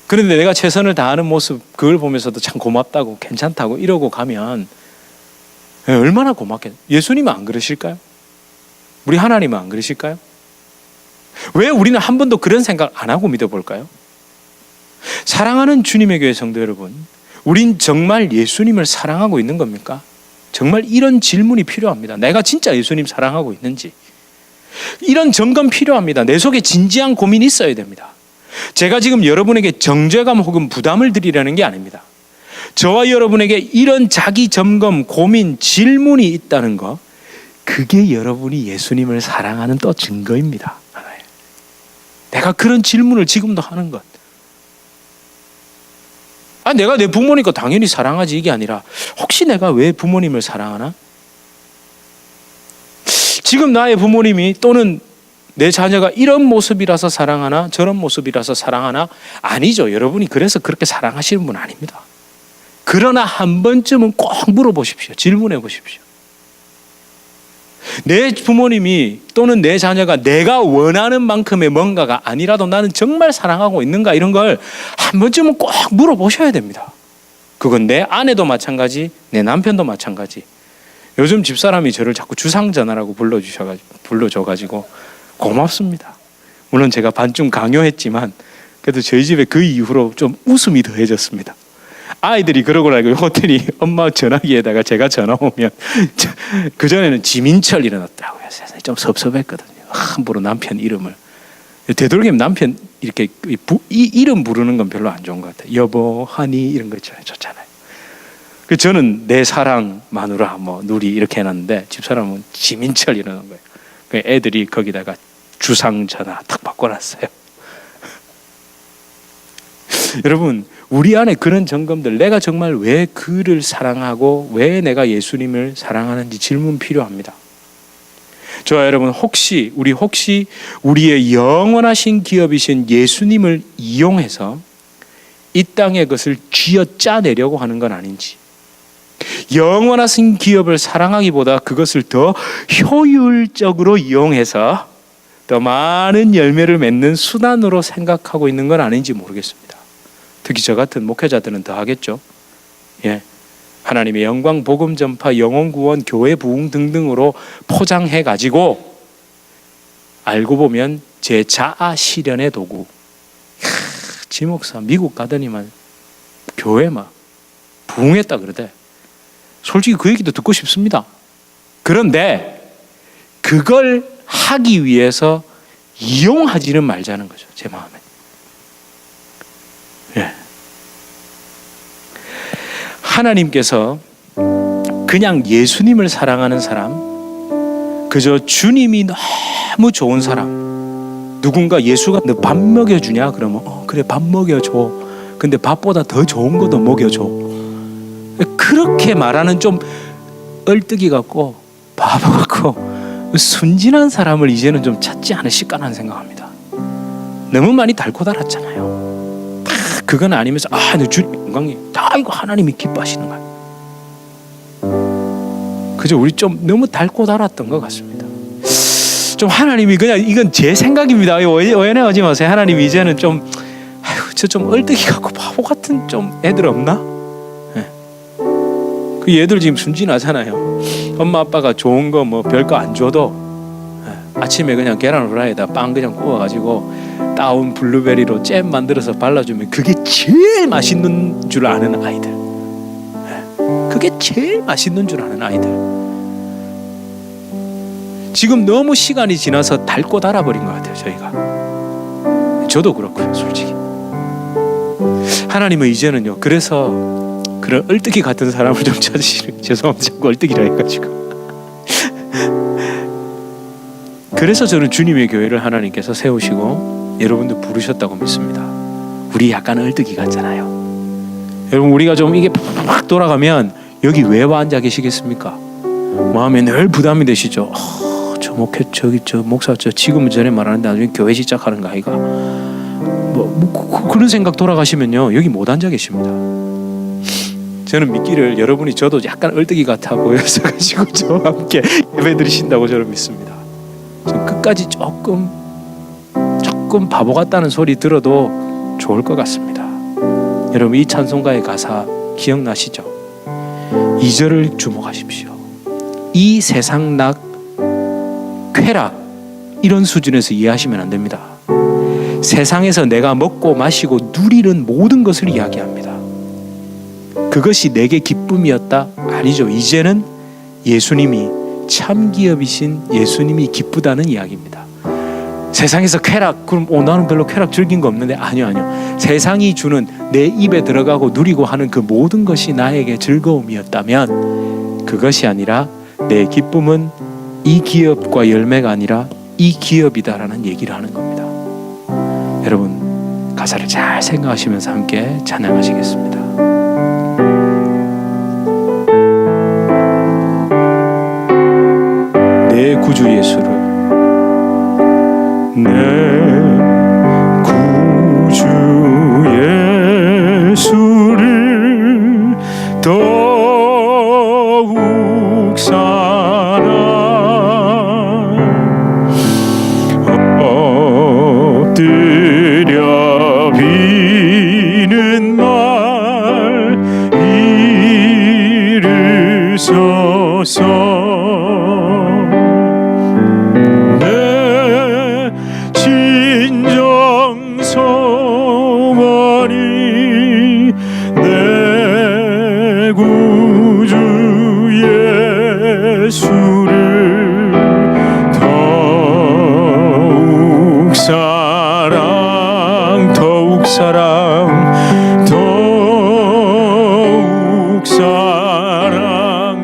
그런데 내가 최선을 다하는 모습, 그걸 보면서도 참 고맙다고 괜찮다고 이러고 가면 얼마나 고맙겠어요. 예수님은 안 그러실까요? 우리 하나님은 안 그러실까요? 왜 우리는 한 번도 그런 생각 안 하고 믿어볼까요? 사랑하는 주님의 교회 성도 여러분, 우린 정말 예수님을 사랑하고 있는 겁니까? 정말 이런 질문이 필요합니다. 내가 진짜 예수님 사랑하고 있는지. 이런 점검 필요합니다. 내 속에 진지한 고민이 있어야 됩니다. 제가 지금 여러분에게 정죄감 혹은 부담을 드리려는 게 아닙니다. 저와 여러분에게 이런 자기 점검, 고민, 질문이 있다는 것, 그게 여러분이 예수님을 사랑하는 또 증거입니다. 내가 그런 질문을 지금도 하는 것. 내가 내 부모니까 당연히 사랑하지, 이게 아니라 혹시 내가 왜 부모님을 사랑하나? 지금 나의 부모님이 또는 내 자녀가 이런 모습이라서 사랑하나, 저런 모습이라서 사랑하나? 아니죠. 여러분이 그래서 그렇게 사랑하시는 분 아닙니다. 그러나 한 번쯤은 꼭 물어보십시오. 질문해 보십시오. 내 부모님이 또는 내 자녀가 내가 원하는 만큼의 뭔가가 아니라도 나는 정말 사랑하고 있는가, 이런 걸 한 번쯤은 꼭 물어보셔야 됩니다. 그건 내 아내도 마찬가지, 내 남편도 마찬가지. 요즘 집사람이 저를 자꾸 주상전하라고 불러줘가지고 고맙습니다. 물론 제가 반쯤 강요했지만 그래도 저희 집에 그 이후로 좀 웃음이 더해졌습니다. 아이들이 그러고 나고 호텔이 엄마 전화기에다가 제가 전화 오면 그전에는 지민철 일어났더라고요. 세상에 좀 섭섭했거든요. 함부로 남편 이름을. 되도록이면 남편 이렇게 이름 부르는 건 별로 안 좋은 것 같아요. 여보, 하니 이런 거 있잖아요. 좋잖아요. 저는 내 사랑, 마누라, 누리 이렇게 해놨는데 집사람은 지민철 이러는 거예요. 애들이 거기다가 주상전화 탁 바꿔놨어요. 여러분, 우리 안에 그런 점검들, 내가 정말 왜 그를 사랑하고 왜 내가 예수님을 사랑하는지 질문 필요합니다. 저와 여러분, 혹시 우리의 영원하신 기업이신 예수님을 이용해서 이 땅의 것을 쥐어짜내려고 하는 건 아닌지, 영원하신 기업을 사랑하기보다 그것을 더 효율적으로 이용해서 더 많은 열매를 맺는 수단으로 생각하고 있는 건 아닌지 모르겠습니다. 특히 저 같은 목회자들은 더 하겠죠. 하나님의 영광, 복음 전파, 영혼 구원, 교회 부흥 등등으로 포장해 가지고 알고 보면 제 자아 실현의 도구. 지 목사 미국 가더니만 교회 막 부흥했다 그러대. 솔직히 그 얘기도 듣고 싶습니다. 그런데 그걸 하기 위해서 이용하지는 말자는 거죠. 제 마음에. 하나님께서 그냥 예수님을 사랑하는 사람, 그저 주님이 너무 좋은 사람, 누군가 예수가 너 밥 먹여주냐? 그러면 그래 밥 먹여줘. 근데 밥보다 더 좋은 것도 먹여줘. 그렇게 말하는 좀 얼뜨기 같고 바보 같고 순진한 사람을 이제는 좀 찾지 않으실까라는 생각합니다. 너무 많이 달고 달았잖아요. 그건 아니면서 너 주님 영광이 다 이거 하나님이 기뻐하시는 거야. 그죠? 우리 좀 너무 달고 달았던 것 같습니다. 좀 하나님이 그냥 이건 제 생각입니다. 오해하지 마세요. 하나님이 이제는 좀 저 좀 얼뜨기 같고 바보 같은 좀 애들 없나? 그 얘들 지금 순진하잖아요. 엄마 아빠가 좋은 거 별거 안 줘도 아침에 그냥 계란 후라이에다 빵 그냥 구워가지고 따온 블루베리로 잼 만들어서 발라주면 그게 제일 맛있는 줄 아는 아이들. 그게 제일 맛있는 줄 아는 아이들. 지금 너무 시간이 지나서 닳고 달아버린 것 같아요. 저희가. 저도 그렇고요. 솔직히. 하나님은 이제는요. 그래서 그런 얼뜨기 같은 사람을 좀 찾으시는, 죄송합니다. 자꾸 얼뜨기라 해가지고. 그래서 저는 주님의 교회를 하나님께서 세우시고 여러분들 부르셨다고 믿습니다. 우리 약간 얼뜨기 같잖아요. 여러분, 우리가 좀 이게 팍 돌아가면 여기 왜 와 앉아 계시겠습니까? 마음에 늘 부담이 되시죠. 저 목회 저 목사 지금은 전에 말하는데 나중에 교회 시작하는 거 아이가? 그런 생각 돌아가시면요 여기 못 앉아 계십니다. 저는 믿기를 여러분이 저도 약간 얼뜨기 같아 보여서 가지고 저와 함께 예배 드리신다고 저는 믿습니다. 좀 끝까지 조금 바보 같다는 소리 들어도 좋을 것 같습니다. 여러분, 이 찬송가의 가사 기억나시죠? 2절을 주목하십시오. 이 세상 낙 쾌락 이런 수준에서 이해하시면 안 됩니다. 세상에서 내가 먹고 마시고 누리는 모든 것을 이야기합니다. 그것이 내게 기쁨이었다? 아니죠. 이제는 예수님이 참 기업이신 예수님이 기쁘다는 이야기입니다. 세상에서 쾌락, 그럼 나는 별로 쾌락 즐긴 거 없는데, 아니요. 세상이 주는 내 입에 들어가고 누리고 하는 그 모든 것이 나에게 즐거움이었다면 그것이 아니라 내 기쁨은 이 기업과 열매가 아니라 이 기업이다라는 얘기를 하는 겁니다. 여러분, 가사를 잘 생각하시면서 함께 찬양하시겠습니다. 내 구주 예수를, 내 구주 예수를 더욱 사랑 엎드려 비는 말 이르소서.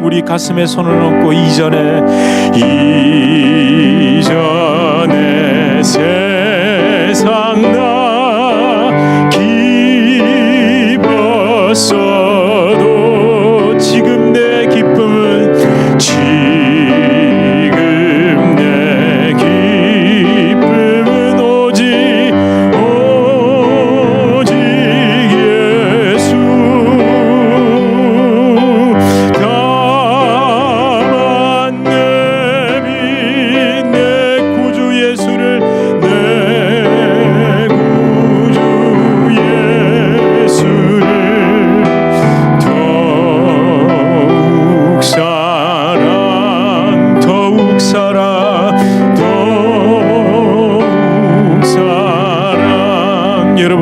우리 가슴에 손을 얹고 이전에 세상 나 기뻤어도 지금 내 기쁨은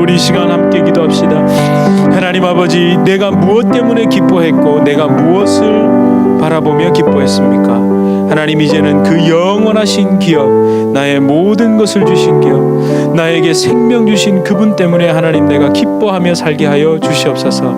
이 시간 함께 기도합시다. 하나님 아버지, 내가 무엇 때문에 기뻐했고 내가 무엇을 바라보며 기뻐했습니까? 하나님, 이제는 그 영원하신 기업, 나의 모든 것을 주신 기업, 나에게 생명 주신 그분 때문에 하나님 내가 기뻐하며 살게 하여 주시옵소서.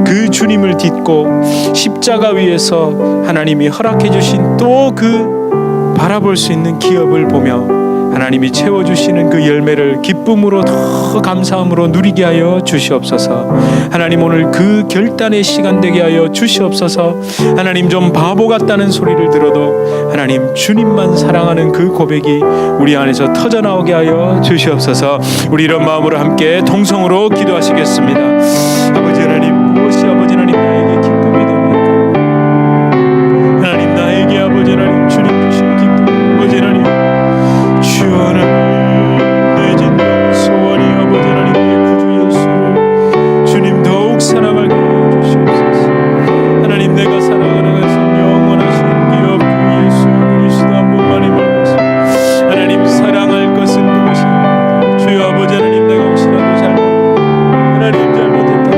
그 주님을 딛고 십자가 위에서 하나님이 허락해 주신 또 그 바라볼 수 있는 기업을 보며 하나님이 채워주시는 그 열매를 기쁨으로 더 감사함으로 누리게 하여 주시옵소서. 하나님, 오늘 그 결단의 시간 되게 하여 주시옵소서. 하나님, 좀 바보 같다는 소리를 들어도 하나님 주님만 사랑하는 그 고백이 우리 안에서 터져나오게 하여 주시옵소서. 우리 이런 마음으로 함께 통성으로 기도하시겠습니다. 아버지 하나님, 무엇이 아버지 하나님 나에게 기쁨이 됩니까? 하나님, 나에게 아버지 하나님 주님 주신 기쁨, 아버지 하나님 주 하나님, 내 진정 소원이 아버지 하나님 내 구주 예수를 주님 더욱 사랑하게 하여 주시옵소서. 하나님, 내가 살아가는 것은 영원하신 기업 그 예수 그리스도 한 분만이 말고서 하나님 사랑할 것은 무엇입니까? 주여 아버지 하나님, 내가 혹시라도 하나님 잘못했다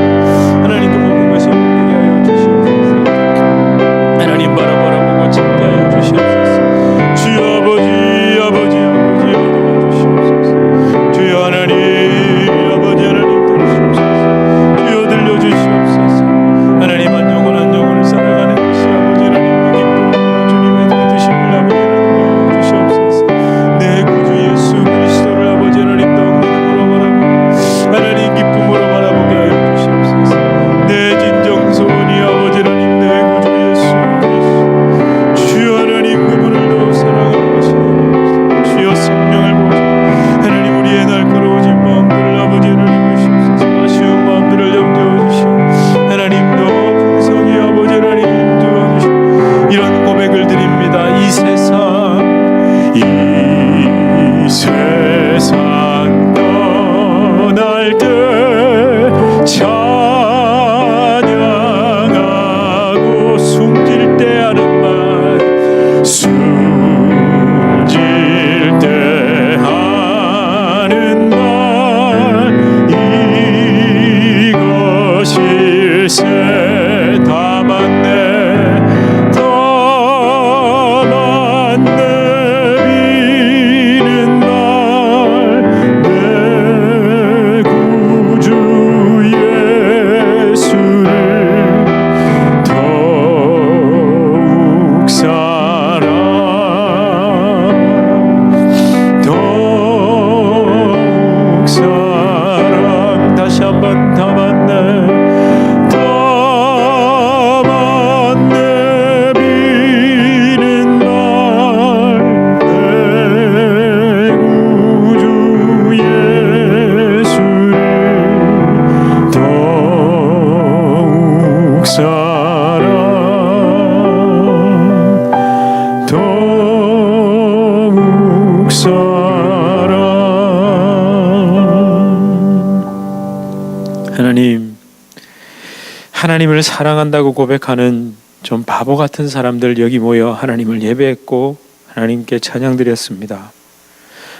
하나님을 사랑한다고 고백하는 좀 바보 같은 사람들 여기 모여 하나님을 예배했고 하나님께 찬양드렸습니다.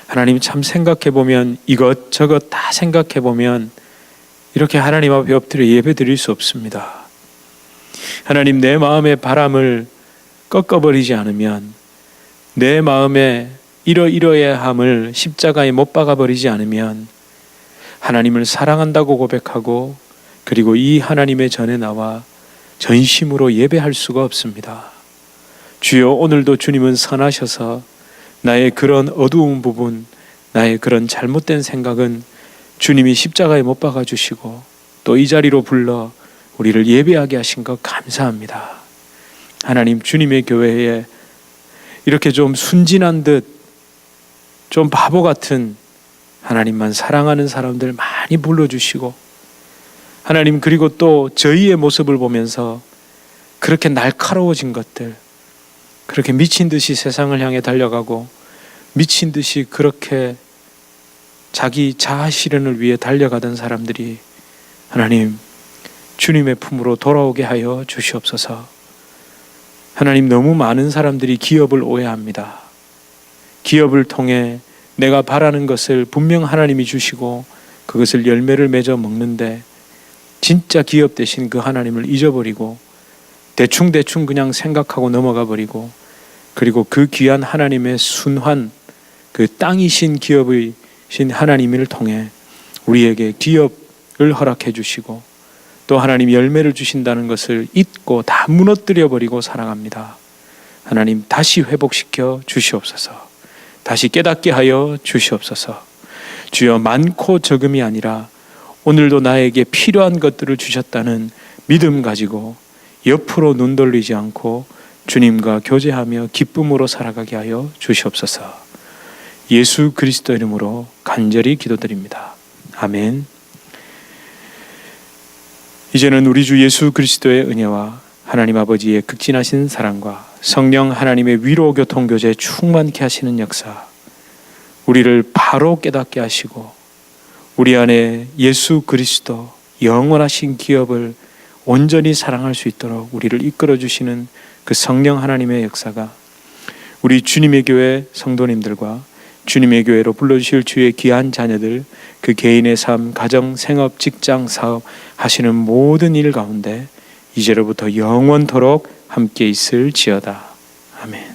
하나님 참 생각해보면 이것저것 다 생각해보면 이렇게 하나님 앞에 엎드려 예배 드릴 수 없습니다. 하나님, 내 마음의 바람을 꺾어버리지 않으면, 내 마음의 이러이러해함을 십자가에 못 박아버리지 않으면 하나님을 사랑한다고 고백하고 그리고 이 하나님의 전에 나와 전심으로 예배할 수가 없습니다. 주여, 오늘도 주님은 선하셔서 나의 그런 어두운 부분, 나의 그런 잘못된 생각은 주님이 십자가에 못 박아주시고 또 이 자리로 불러 우리를 예배하게 하신 것 감사합니다. 하나님, 주님의 교회에 이렇게 좀 순진한 듯 좀 바보 같은 하나님만 사랑하는 사람들 많이 불러주시고, 하나님, 그리고 또 저희의 모습을 보면서 그렇게 날카로워진 것들, 그렇게 미친 듯이 세상을 향해 달려가고 미친 듯이 그렇게 자기 자아 실현을 위해 달려가던 사람들이 하나님, 주님의 품으로 돌아오게 하여 주시옵소서. 하나님, 너무 많은 사람들이 기업을 오해합니다. 기업을 통해 내가 바라는 것을 분명 하나님이 주시고 그것을 열매를 맺어 먹는데 진짜 기업 대신 그 하나님을 잊어버리고 대충 그냥 생각하고 넘어가 버리고, 그리고 그 귀한 하나님의 순환, 그 땅이신 기업이신 하나님을 통해 우리에게 기업을 허락해 주시고 또 하나님 열매를 주신다는 것을 잊고 다 무너뜨려 버리고 살아갑니다. 하나님, 다시 회복시켜 주시옵소서. 다시 깨닫게 하여 주시옵소서. 주여, 많고 적음이 아니라 오늘도 나에게 필요한 것들을 주셨다는 믿음 가지고 옆으로 눈 돌리지 않고 주님과 교제하며 기쁨으로 살아가게 하여 주시옵소서. 예수 그리스도 이름으로 간절히 기도드립니다. 아멘. 이제는 우리 주 예수 그리스도의 은혜와 하나님 아버지의 극진하신 사랑과 성령 하나님의 위로 교통 교제 충만케 하시는 역사, 우리를 바로 깨닫게 하시고 우리 안에 예수 그리스도 영원하신 기업을 온전히 사랑할 수 있도록 우리를 이끌어 주시는 그 성령 하나님의 역사가 우리 주님의 교회 성도님들과 주님의 교회로 불러주실 주의 귀한 자녀들, 그 개인의 삶, 가정, 생업, 직장, 사업 하시는 모든 일 가운데 이제로부터 영원토록 함께 있을지어다. 아멘.